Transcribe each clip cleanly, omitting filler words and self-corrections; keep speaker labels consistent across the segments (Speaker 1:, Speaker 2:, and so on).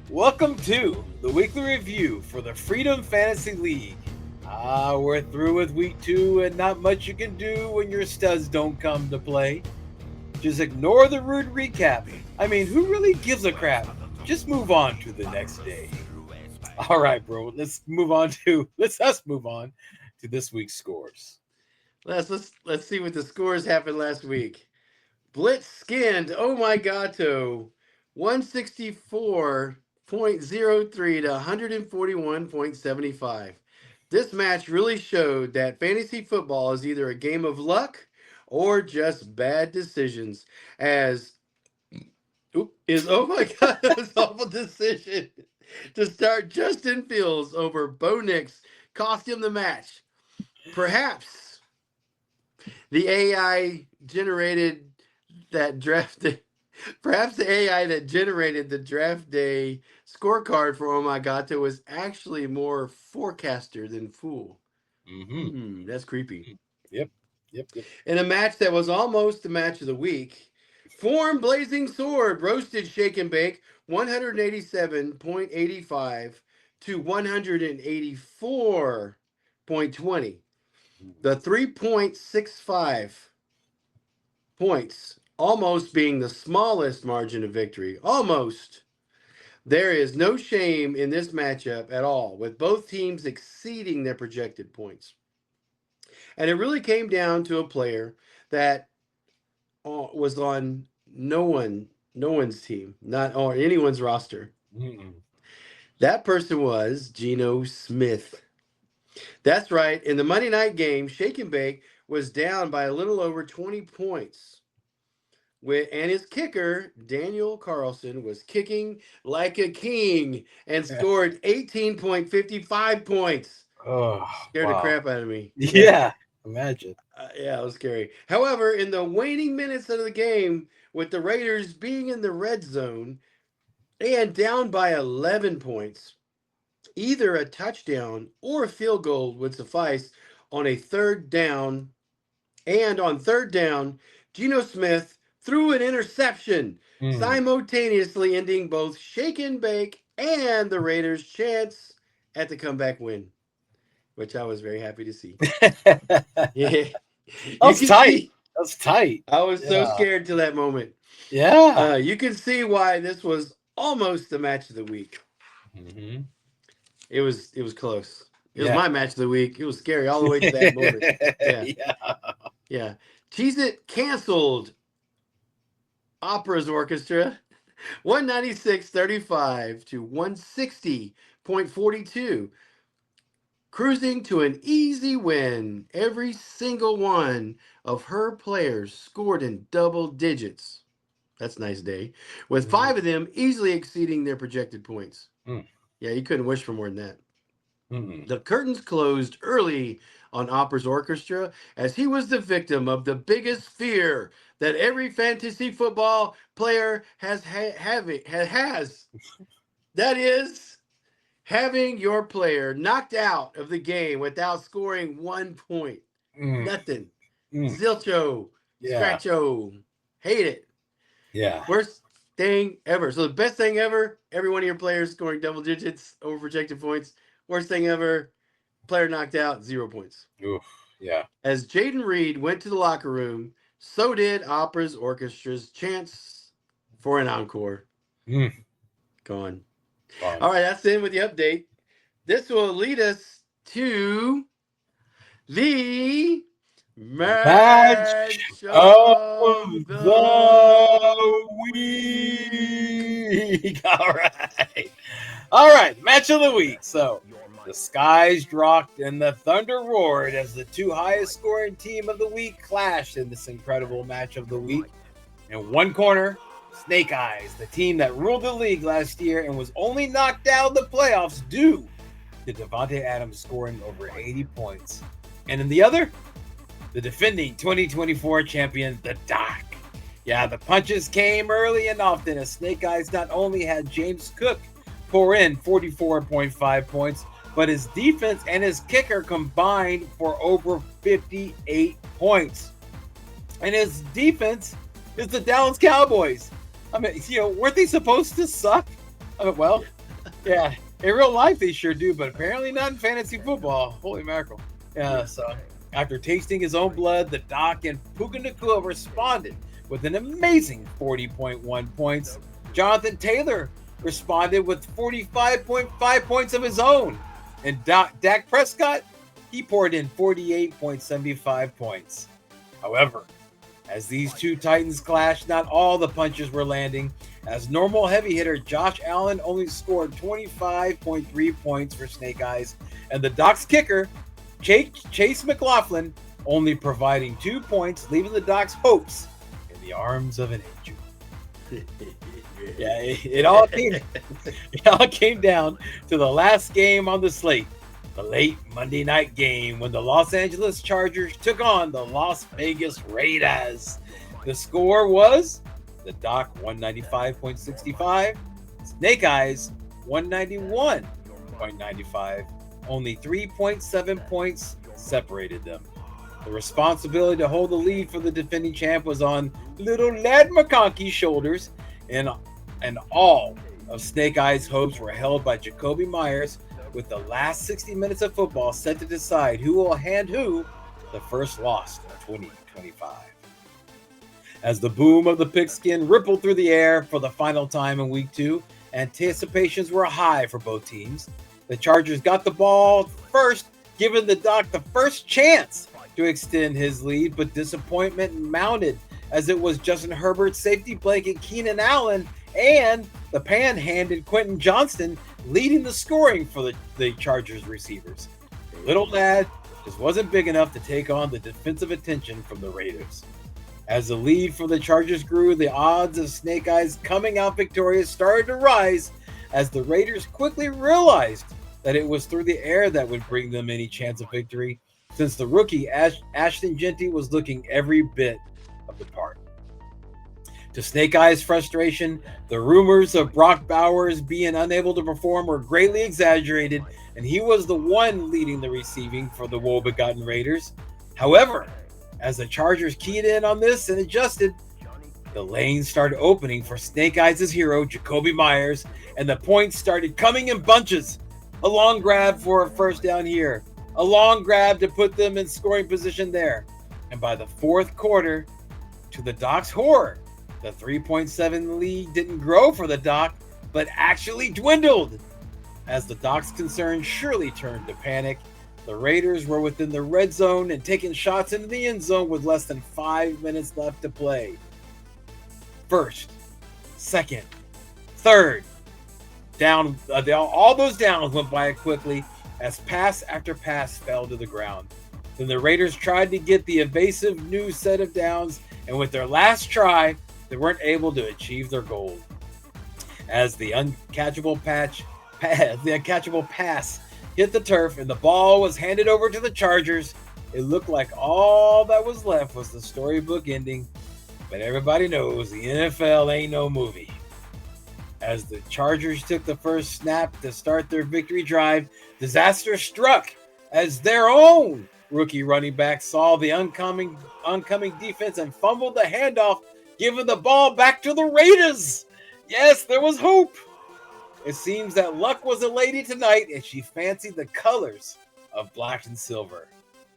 Speaker 1: Welcome to the weekly review for the Freedom Fantasy League. We're through with week 2 and not much you can do when your studs don't come to play. Just ignore the rude recap. I mean, who really gives a crap? Just move on to the next day. All right, bro. Let's move on to this week's scores.
Speaker 2: Let's see what the scores happened last week. Blitz skinned Oh My Gato 164.03 to 141.75. This match really showed that fantasy football is either a game of luck or just bad decisions. As is Oh My Gato's awful decision to start Justin Fields over Bo Nix cost him the match. Perhaps the AI generated that draft day, perhaps the AI that generated the draft day scorecard for Oh My Gato was actually more forecaster than fool. That's creepy.
Speaker 1: Yep. Yep.
Speaker 2: In a match that was almost the match of the week, Form Blazing Sword roasted Shake and Bake 187.85 to 184.20. The 3.65 points almost being the smallest margin of victory. Almost. There is no shame in this matchup at all, with both teams exceeding their projected points. And it really came down to a player that was on no one's team, not on anyone's roster. That person was Geno Smith. That's right. In the Monday night game, Shake and Bake was down by a little over 20 points. And his kicker, Daniel Carlson, was kicking like a king and scored 18.55 points.
Speaker 1: Oh,
Speaker 2: Scared the crap out of me.
Speaker 1: Yeah, imagine.
Speaker 2: Yeah, it was scary. However, in the waning minutes of the game, with the Raiders being in the red zone and down by 11 points, either a touchdown or a field goal would suffice on a third down. And on third down, Geno Smith threw an interception, simultaneously ending both Shake and Bake and the Raiders' chance at the comeback win, which I was very happy to see. Yeah.
Speaker 1: That's tight. That's tight.
Speaker 2: I was so scared to that moment.
Speaker 1: Yeah.
Speaker 2: You can see why this was almost the match of the week. It was close. It was my match of the week. It was scary all the way to that moment. Yeah. Cheez-It canceled Opera's Orchestra 196.35 to 160.42. Cruising to an easy win. Every single one of her players scored in double digits. That's a nice day. With 5 of them easily exceeding their projected points. Yeah, you couldn't wish for more than that. The curtains closed early on Opera's Orchestra as he was the victim of the biggest fear that every fantasy football player has. That is having your player knocked out of the game without scoring 1 point. Nothing. Zilcho. Scratcho. Hate it.
Speaker 1: Yeah.
Speaker 2: Worst thing ever. So the best thing ever, every one of your players scoring double digits over projected points. Worst thing ever, player knocked out, 0 points.
Speaker 1: Oof, yeah.
Speaker 2: As Jaden Reed went to the locker room, so did Opera's Orchestra's chance for an encore. Gone. All right, that's it with the update. This will lead us to the match of the
Speaker 1: week. All right, match of the week. So the skies dropped and the thunder roared as the 2 highest scoring team of the week clashed in this incredible match of the week. In one corner, Snake Eyes, the team that ruled the league last year and was only knocked out of the playoffs due to Davante Adams scoring over 80 points. And in the other, the defending 2024 champion, the Doc. Yeah, the punches came early and often as Snake Eyes not only had James Cook pour in 44.5 points, but his defense and his kicker combined for over 58 points. And his defense is the Dallas Cowboys. I mean, weren't they supposed to suck? Well, Yeah, in real life they sure do, but apparently not in fantasy football. Holy mackerel. Yeah, so after tasting his own blood, the Doc and Puka Nacua responded with an amazing 40.1 points. Jonathan Taylor responded with 45.5 points of his own. And Dak Prescott, he poured in 48.75 points. However, as these two Titans clashed, not all the punches were landing. As normal heavy hitter, Josh Allen only scored 25.3 points for Snake Eyes, and the Doc's kicker, Chase McLaughlin, only providing 2 points, leaving the Doc's hopes in the arms of an angel. Yeah, it all came down to the last game on the slate, the late Monday night game when the Los Angeles Chargers took on the Las Vegas Raiders. The score was the Doc 195.65, Snake Eyes 191.95. Only 3.7 points separated them. The responsibility to hold the lead for the defending champ was on little Lad McConkey's shoulders, and all of Snake Eyes' hopes were held by Jakobi Meyers, with the last 60 minutes of football set to decide who will hand who the first loss of 2025. As the boom of the pigskin rippled through the air for the final time in week 2, anticipations were high for both teams. The Chargers got the ball first, giving the Doc the first chance to extend his lead, but disappointment mounted as it was Justin Herbert's safety blanket Keenan Allen and the pan-handed Quentin Johnston leading the scoring for the Chargers receivers. The little lad just wasn't big enough to take on the defensive attention from the Raiders. As the lead for the Chargers grew, the odds of Snake Eyes coming out victorious started to rise as the Raiders quickly realized that it was through the air that would bring them any chance of victory, since the rookie Ashton Jeanty was looking every bit of the part. To Snake Eyes' frustration, the rumors of Brock Bowers being unable to perform were greatly exaggerated, and he was the one leading the receiving for the woe-begotten Raiders. However, as the Chargers keyed in on this and adjusted, the lanes started opening for Snake Eyes' hero, Jakobi Meyers, and the points started coming in bunches. A long grab for a first down here, a long grab to put them in scoring position there. And by the fourth quarter, to the Doc's horror, the 3.7 lead didn't grow for the Doc, but actually dwindled. As the Doc's concerns surely turned to panic, the Raiders were within the red zone and taking shots into the end zone with less than 5 minutes left to play. First, second, third, down. All those downs went by quickly as pass after pass fell to the ground. Then the Raiders tried to get the evasive new set of downs, and with their last try, they weren't able to achieve their goal. As the uncatchable pass hit the turf and the ball was handed over to the Chargers, it looked like all that was left was the storybook ending. But everybody knows the NFL ain't no movie. As the Chargers took the first snap to start their victory drive, disaster struck as their own rookie running back saw the oncoming defense and fumbled the handoff, giving the ball back to the Raiders. Yes, there was hope. It seems that luck was a lady tonight, and she fancied the colors of black and silver.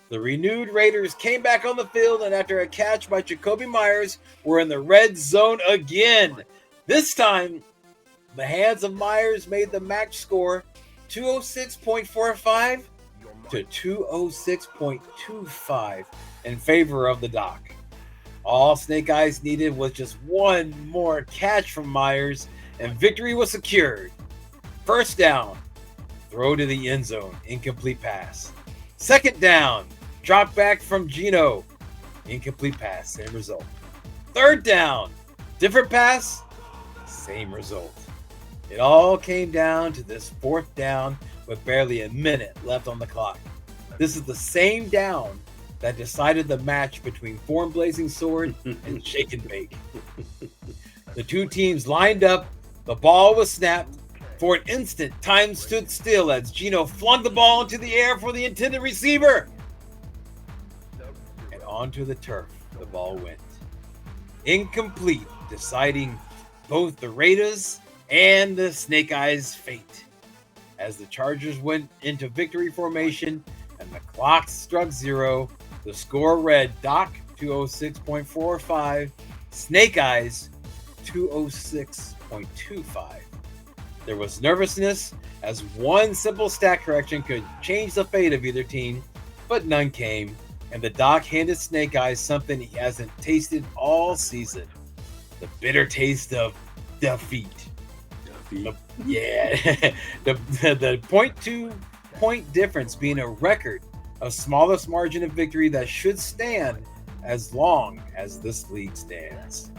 Speaker 1: The renewed Raiders came back on the field, and after a catch by Jakobi Meyers, were in the red zone again. This time, the hands of Meyers made the match score 206.45 to 206.25 in favor of the Doc. All Snake Eyes needed was just one more catch from Meyers, and victory was secured. First down, throw to the end zone, incomplete pass. Second down, drop back from Geno, incomplete pass, same result. Third down, different pass, same result. It all came down to this fourth down with barely a minute left on the clock. This is the same down that decided the match between Form Blazing Sword and Shake and Bake. The two teams lined up, the ball was snapped. For an instant, time stood still as Geno flung the ball into the air for the intended receiver. And onto the turf, the ball went. Incomplete, deciding both the Raiders and the Snake Eyes' fate. as the Chargers went into victory formation and the clock struck 0. The score read Doc 206.45, Snake Eyes 206.25. There was nervousness as one simple stat correction could change the fate of either team, but none came, and the Doc handed Snake Eyes something he hasn't tasted all season: the bitter taste of defeat. The 0.2 point difference being a record of smallest margin of victory that should stand as long as this league stands.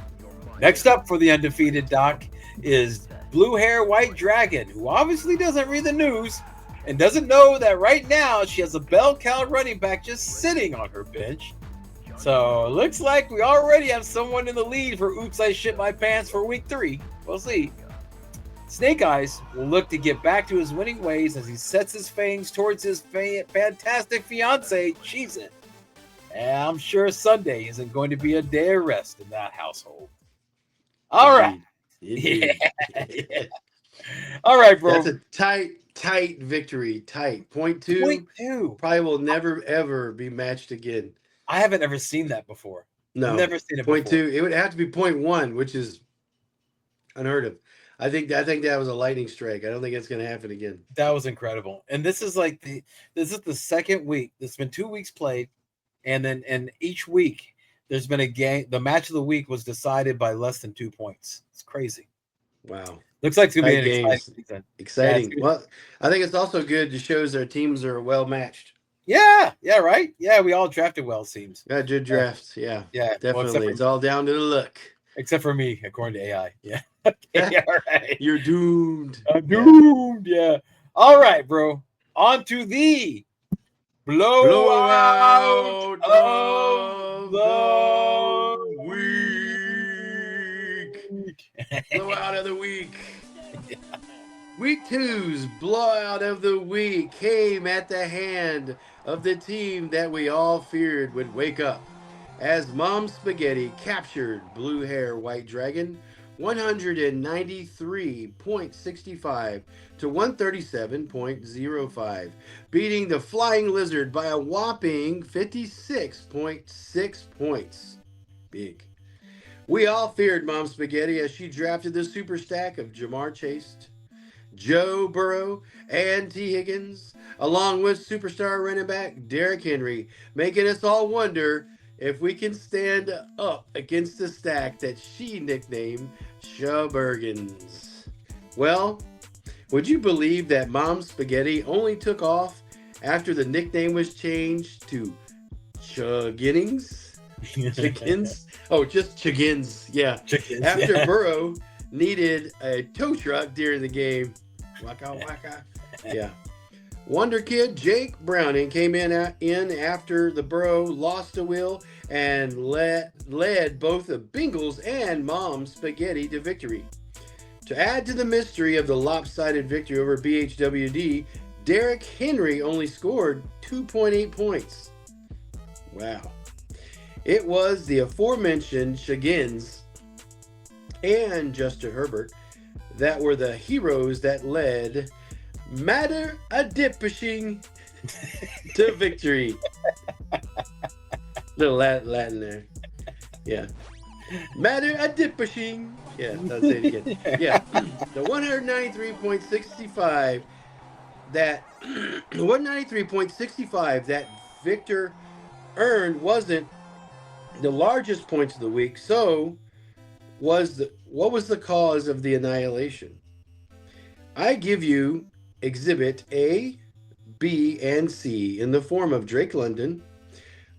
Speaker 1: Next up for the undefeated Doc is Blue Hair White Dragon, who obviously doesn't read the news and doesn't know that right now she has a bell cow running back just sitting on her bench. So it looks like we already have someone in the lead for Oops, I Shit My Pants for week 3. We'll see. Snake Eyes will look to get back to his winning ways as he sets his fangs towards his fantastic fiance, Cheez-It. And I'm sure Sunday isn't going to be a day of rest in that household. All right.
Speaker 2: Indeed.
Speaker 1: Yeah. All right, bro.
Speaker 2: That's a tight victory. Tight. 0.2.
Speaker 1: 0.2.
Speaker 2: Probably will never, ever be matched again.
Speaker 1: I haven't ever seen that before.
Speaker 2: No.
Speaker 1: Never seen it
Speaker 2: 0.2.
Speaker 1: before.
Speaker 2: It would have to be 0.1, which is unheard of. I think that was a lightning strike. I don't think it's going to happen again.
Speaker 1: That was incredible. And this is the second week. There's been 2 weeks played, and each week there's been a game. The match of the week was decided by less than 2 points. It's crazy.
Speaker 2: Wow.
Speaker 1: Looks like it's going to be an
Speaker 2: Tight
Speaker 1: exciting season.
Speaker 2: Exciting.
Speaker 1: Yeah,
Speaker 2: well, I think it's also good to shows their teams are well matched.
Speaker 1: Yeah, right. Yeah, we all drafted well, it seems.
Speaker 2: Got good drafts. Yeah.
Speaker 1: Yeah,
Speaker 2: Definitely.
Speaker 1: Well,
Speaker 2: it's all down to the luck.
Speaker 1: except for me, according to AI. Yeah. Okay, all right.
Speaker 2: You're doomed.
Speaker 1: I'm doomed. Yeah. All right, bro. On to the blowout of the week.
Speaker 2: Blowout of the week. Week 2's blowout of the week came at the hand of the team that we all feared would wake up, as Mom Spaghetti captured Blue Hair White Dragon 193.65 to 137.05, beating the Flying Lizard by a whopping 56.6 points. Big. We all feared Mom Spaghetti as she drafted the super stack of Jamar Chase, Joe Burrow, and T. Higgins, along with superstar running back Derrick Henry, making us all wonder if we can stand up against the stack that she nicknamed Shuburgans. Well, would you believe that Mom Spaghetti only took off after the nickname was changed to Chuggins? Chickens? Oh, just Chiggins. Yeah.
Speaker 1: Chickens.
Speaker 2: After Burrow needed a tow truck during the game. Waka waka. Yeah. Wonder Kid Jake Browning came in after the Burrow lost the wheel and led both the Bengals and Mom Spaghetti to victory. To add to the mystery of the lopsided victory over BHWD, Derrick Henry only scored 2.8 points. Wow. It was the aforementioned Shiggins and Justin Herbert that were the heroes that led Matter Adipishing to victory. Little Latin there. Yeah. Matter Adipishing. Yeah, I'll say it again. Yeah. The 193.65 that that Victor earned wasn't the largest points of the week. So what was the cause of the annihilation? I give you Exhibit A, B, and C in the form of Drake London,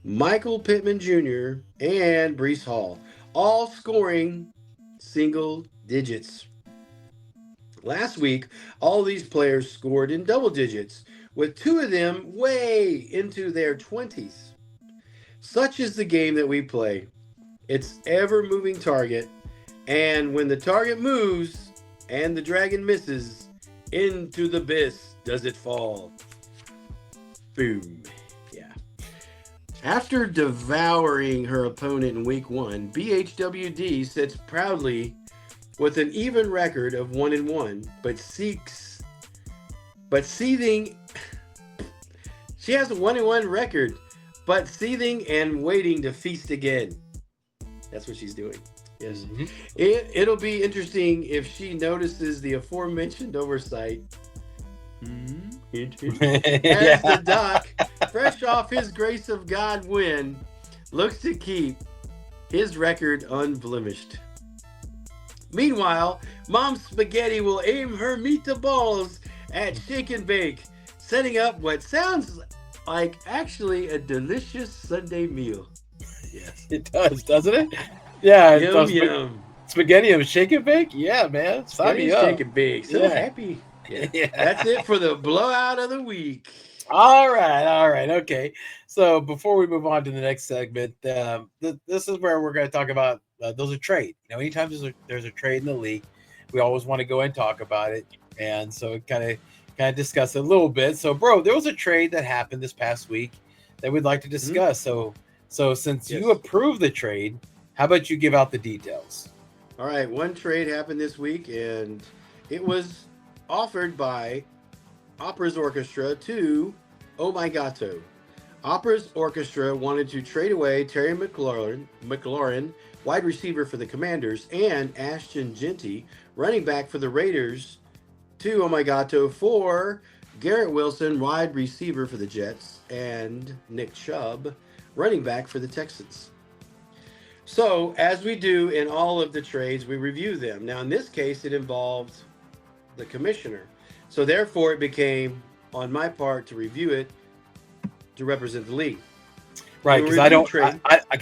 Speaker 2: Michael Pittman Jr., and Breece Hall, all scoring single digits. Last week, all these players scored in double digits, with 2 of them way into their 20s. Such is the game that we play. It's ever-moving target, and when the target moves and the dragon misses, into the abyss does it fall. Boom. Yeah. After devouring her opponent in week 1, BHWD sits proudly with an even record of 1-1, but But seething, she has a 1-1 record, but seething and waiting to feast again. That's what she's doing. Yes.
Speaker 1: Mhm.
Speaker 2: It'll be interesting if she notices the aforementioned oversight. Hint, hint. As the Doc, fresh off his Grace of God win, looks to keep his record unblemished. Meanwhile, Mom Spaghetti will aim her meatballs at Shake and Bake, setting up what sounds like actually a delicious Sunday meal. Yes.
Speaker 1: It does, doesn't it? Yeah.
Speaker 2: Yum, yum.
Speaker 1: Spaghetti and shake and bake? Yeah, man. Sign me up.
Speaker 2: Shake and Bake. So happy. Yeah.
Speaker 1: Yeah.
Speaker 2: That's it for the blowout of the week.
Speaker 1: All right, okay. So before we move on to the next segment, this is where we're going to talk about those are trade. You know, anytime there's a trade in the league, we always want to go and talk about it, and so kind of discuss it a little bit. So, bro, there was a trade that happened this past week that we'd like to discuss.
Speaker 2: Mm-hmm.
Speaker 1: So since you approved the trade, how about you give out the details?
Speaker 2: All right, one trade happened this week, and it was offered by Opera's Orchestra to Oh My Gato. Opera's Orchestra wanted to trade away Terry McLaurin, wide receiver for the Commanders, and Ashton Jeanty, running back for the Raiders, to Oh My Gato for Garrett Wilson, wide receiver for the Jets, and Nick Chubb, running back for the Texans. So, as we do in all of the trades, we review them. Now, in this case, it involved the commissioner. So, therefore, it became on my part to review it to represent the league.
Speaker 1: Right, because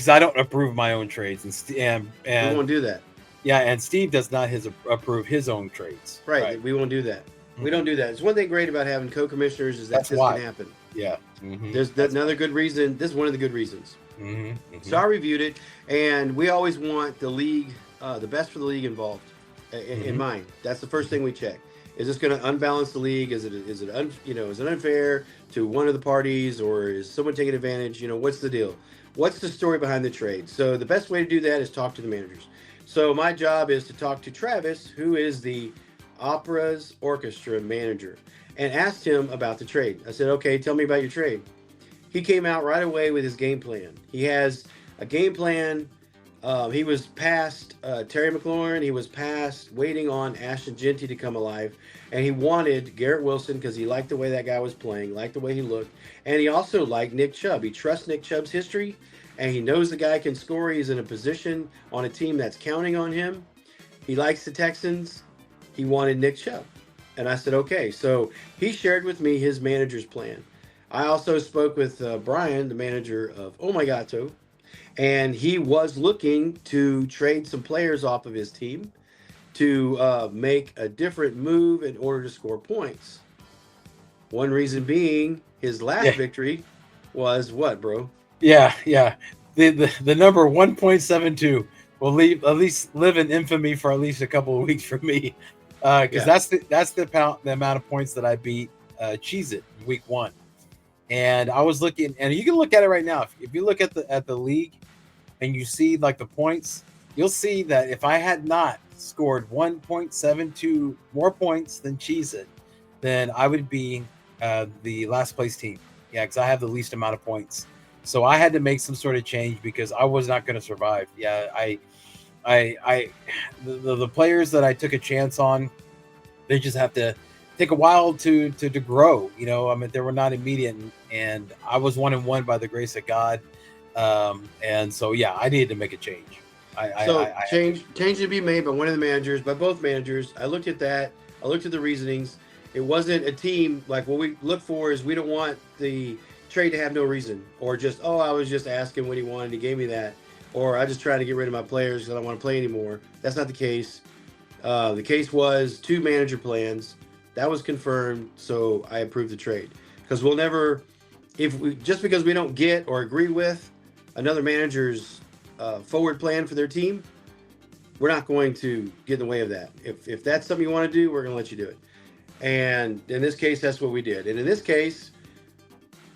Speaker 1: I don't approve my own trades, and
Speaker 2: we won't do that.
Speaker 1: Yeah, and Steve does not approve his own trades.
Speaker 2: Right. We won't do that. Mm-hmm. We don't do that. It's one thing great about having co-commissioners is that this can happen.
Speaker 1: Yeah.
Speaker 2: Mm-hmm. There's another good reason. This is one of the good reasons.
Speaker 1: Mm-hmm. Mm-hmm.
Speaker 2: So I reviewed it, and we always want the league, the best for the league involved in mind. That's the first thing we check. Is this going to unbalance the league? Is it unfair to one of the parties, or is someone taking advantage? What's the deal? What's the story behind the trade? So the best way to do that is talk to the managers. So my job is to talk to Travis, who is the Opera's Orchestra manager, and asked him about the trade. I said, okay, tell me about your trade. He came out right away with his game plan. He has a game plan. He was past Terry McLaurin. He was past waiting on Ashton Jeanty to come alive. And he wanted Garrett Wilson because he liked the way that guy was playing, liked the way he looked. And he also liked Nick Chubb. He trusts Nick Chubb's history, and he knows the guy can score. He's in a position on a team that's counting on him. He likes the Texans. He wanted Nick Chubb. And I said, okay. So he shared with me his manager's plan. I also spoke with Brian, the manager of Oh My Gato, and he was looking to trade some players off of his team to make a different move in order to score points. One reason being his last victory was what, bro?
Speaker 1: Yeah. The number 1.72 will at least live in infamy for at least a couple of weeks for me, because that's the amount of points that I beat Cheez-It in week 1. And I was looking, and you can look at it right now. If you look at the league and you see like the points, you'll see that if I had not scored 1.72 more points than Cheez-It, then I would be the last place team. Yeah, because I have the least amount of points. So I had to make some sort of change because I was not going to survive. Yeah, the players that I took a chance on, they just have to take a while to grow. They were not immediate, and I was 1-1 by the grace of God. And so, I needed to make a change.
Speaker 2: Change to be made by one of the managers, by both managers. I looked at that. I looked at the reasonings. It wasn't a team like what we look for is we don't want the trade to have no reason, or just, I was just asking what he wanted. He gave me that, or I just tried to get rid of my players because I don't want to play anymore. That's not the case. The case was 2 manager plans. That was confirmed, so I approved the trade. Because we'll never, just because we don't get or agree with another manager's forward plan for their team, we're not going to get in the way of that. If that's something you want to do, we're going to let you do it. And in this case, that's what we did. And in this case,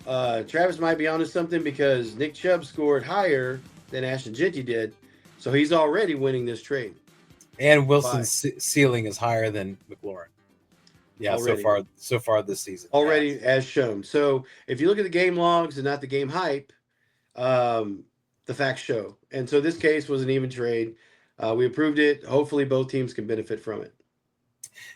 Speaker 2: Travis might be onto something because Nick Chubb scored higher than Ashton Jeanty did, so he's already winning this trade.
Speaker 1: And Wilson's ceiling is higher than McLaurin. Yeah,
Speaker 2: already.
Speaker 1: so far this season.
Speaker 2: Already
Speaker 1: Yes.
Speaker 2: as shown. So if you look at the game logs and not the game hype, the facts show. And so this case was an even trade. We approved it. Hopefully both teams can benefit from it.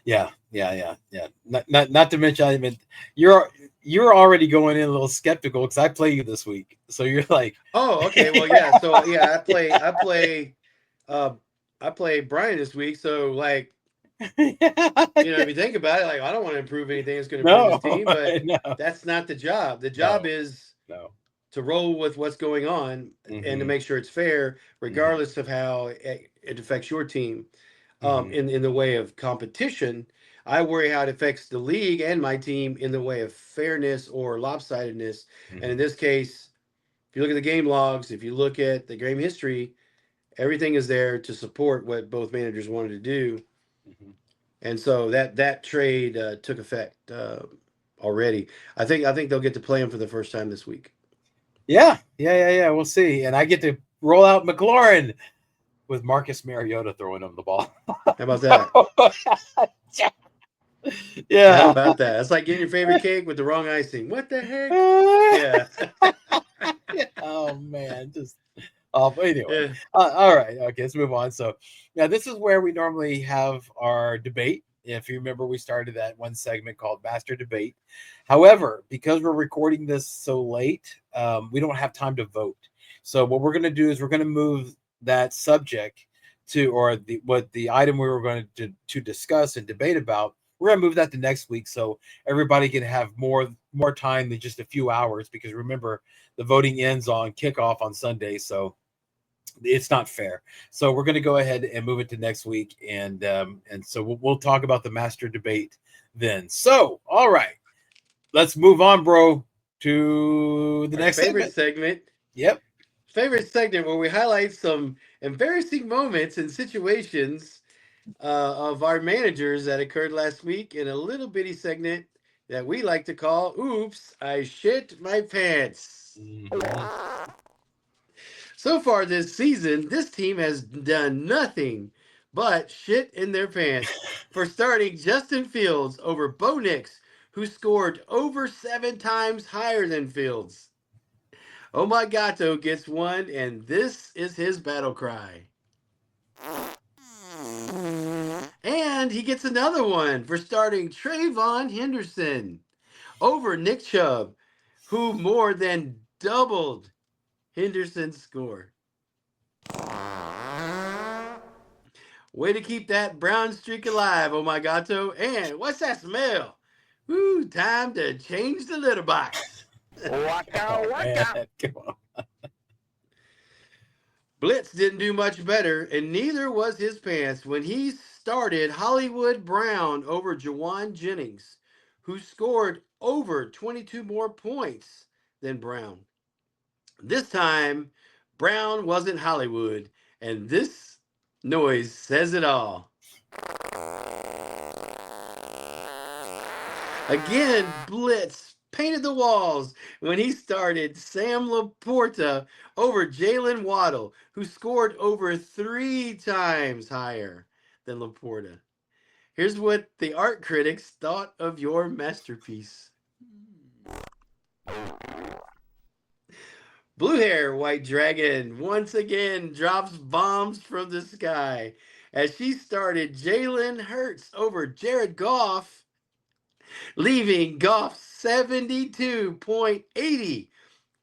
Speaker 1: Yeah. Not to mention, I mean, you're already going in a little skeptical because I play you this week, so you're like,
Speaker 2: Oh, okay. Well, yeah. So yeah, I play Brian this week. So like, if you think about it, like I don't want to improve anything that's going to improve his
Speaker 1: no,
Speaker 2: team, but
Speaker 1: no,
Speaker 2: that's not the job. The job
Speaker 1: no,
Speaker 2: is
Speaker 1: no.
Speaker 2: to roll with what's going on and to
Speaker 1: Hmm.
Speaker 2: make sure it's fair,
Speaker 1: Hmm.
Speaker 2: regardless of how it affects your team.
Speaker 1: Hmm.
Speaker 2: In the way of competition, I worry how it affects the league and my team in the way of fairness or lopsidedness. And in
Speaker 1: Hmm.
Speaker 2: this case, if you look at the game logs, if you look at the game history, everything is there to support what both managers wanted to do.
Speaker 1: Hmm.
Speaker 2: And so that trade took effect already. I think they'll get to play him for the first time this week.
Speaker 1: Yeah. We'll see, and I get to roll out McLaurin with Marcus Mariota throwing him the ball.
Speaker 2: How about that? How
Speaker 1: Yeah.
Speaker 2: about that? That's like getting your favorite cake with the wrong icing. What the heck? Yeah.
Speaker 1: Oh man, just but anyway.
Speaker 2: Yeah.
Speaker 1: All right, okay, let's move on. So, yeah, this is where we normally have our debate. If you remember, we started that one segment called Master Debate. However, because we're recording this so late, we don't have time to vote. So, what we're going to do is we're going to move that subject to, or the item we were going to discuss and debate about. We're going to move that to next week, so everybody can have more time than just a few hours. Because remember, the voting ends on kickoff on Sunday, so it's not fair. So we're going to go ahead and move it to next week, and so we'll talk about the master debate then. So, all right, let's move on, bro, to the
Speaker 2: Our
Speaker 1: next
Speaker 2: favorite
Speaker 1: segment.
Speaker 2: segment.
Speaker 1: Yep.
Speaker 2: Favorite segment where we highlight some embarrassing moments and situations of our managers that occurred last week in a little bitty segment that we like to call "Oops, I Shit My Pants."
Speaker 1: Mhm.
Speaker 2: So far this season, this team has done nothing but shit in their pants. For starting, Justin Fields over Bo Nix, who scored over 7 times higher than Fields. Oh my Gato gets one, and this is his battle cry. And he gets another one for starting Trayvon Henderson over Nick Chubb, who more than doubled Henderson's score. Way to keep that brown streak alive, oh my Gato. And what's that smell? Woo, time to change the litter box.
Speaker 1: Oh man, come on.
Speaker 2: Blitz didn't do much better, and neither was his pants when he started Hollywood Brown over Jawan Jennings, who scored over 22 more points than Brown. This time, Brown wasn't Hollywood, and this noise says it all. Again, Blitz painted the walls when he started Sam Laporta over Jalen Waddle, who scored over 3 times higher than Laporta. Here's what the art critics thought of your masterpiece. Blue Hair White Dragon once again drops bombs from the sky as she started Jalen Hurts over Jared Goff, leaving Goff 72.80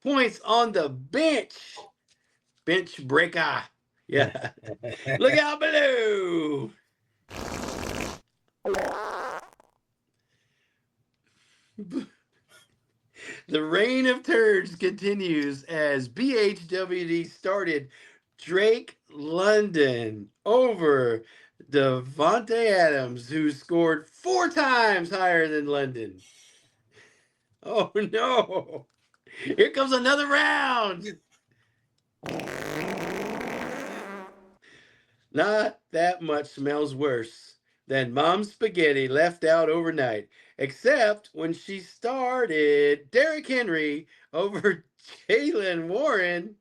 Speaker 2: points on the bench. Bench breaker. Yeah. Look out below. The reign of turds continues as BHWD started Drake London over Devontae Adams, who scored 4 times higher than London. Oh no! Here comes another round. Not that much smells worse than Mom's spaghetti left out overnight, except when she started Derrick Henry over Jalen Warren,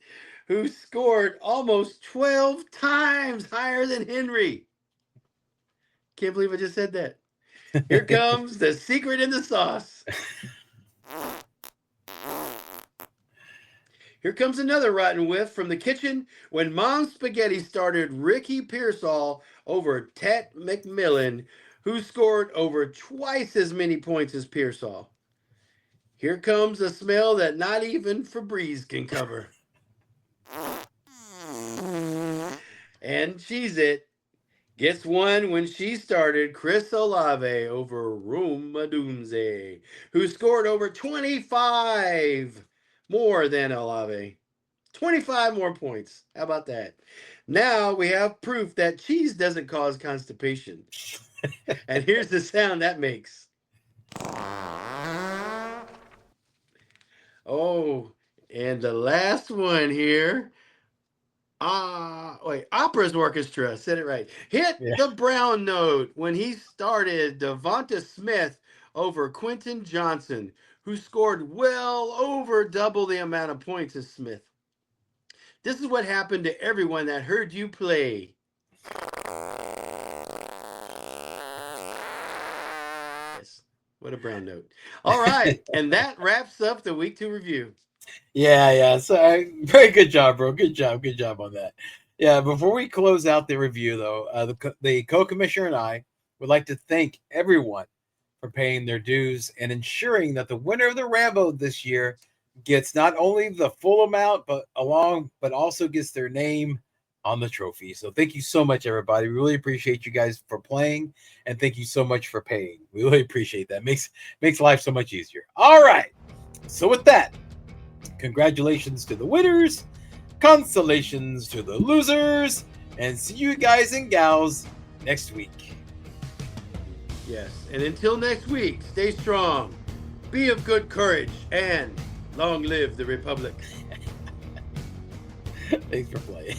Speaker 2: who scored almost 12 times higher than Henry. Can't believe I just said that. Here comes the secret in the sauce. Here comes another rotten whiff from the kitchen when Mom Spaghetti started Ricky Pearsall over Tet McMillan, who scored over twice as many points as Pearsall. Here comes a smell that not even Febreze can cover. And she's it. Gets one when she started Chris Olave over Roma Dunze, who scored over 25 more than Olave. 25 more points. How about that? Now we have proof that cheese doesn't cause constipation. And here's the sound that makes. Oh, and the last one here. Opera's Orchestra, said it right. Hit the brown note when he started Devonta Smith over Quentin Johnson, who scored well over double the amount of points as Smith. This is what happened to everyone that heard you play. Yes, what a brown note. All right, and that wraps up the week 2 review.
Speaker 1: Yeah. So very good job, bro. Good job on that. Yeah. Before we close out the review, though, the co-commissioner and I would like to thank everyone for paying their dues and ensuring that the winner of the Rambo this year gets not only the full amount, but also gets their name on the trophy. So thank you so much, everybody. We really appreciate you guys for playing, and thank you so much for paying. We really appreciate that. Makes life so much easier. All right. So with that, congratulations to the winners, consolations to the losers, and see you guys and gals next week.
Speaker 2: Yes, and until next week, stay strong, be of good courage, and long live the Republic.
Speaker 1: Thanks for playing.